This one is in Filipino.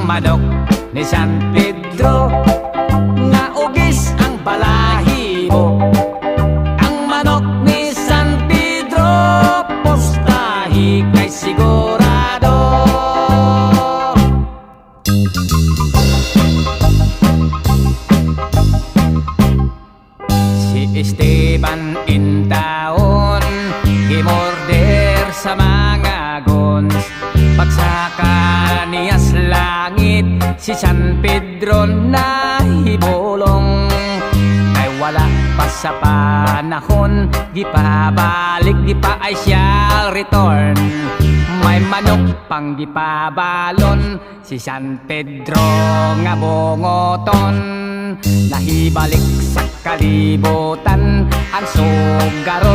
manok ni San Pedro, nga ugis ang balahibo. Ang manok ni San Pedro, postahi kay sigurado. Si Esteban intaon, gimorder sa mga gons. Pagsaka niyas langit, si San Pedro nahibulong. Kay wala pa sa panahon, gipabalik, di pa ay siya return. May manok pang gipabalon, si San Pedro nga bungoton. Nahibalik sa kalibutan ang sugaro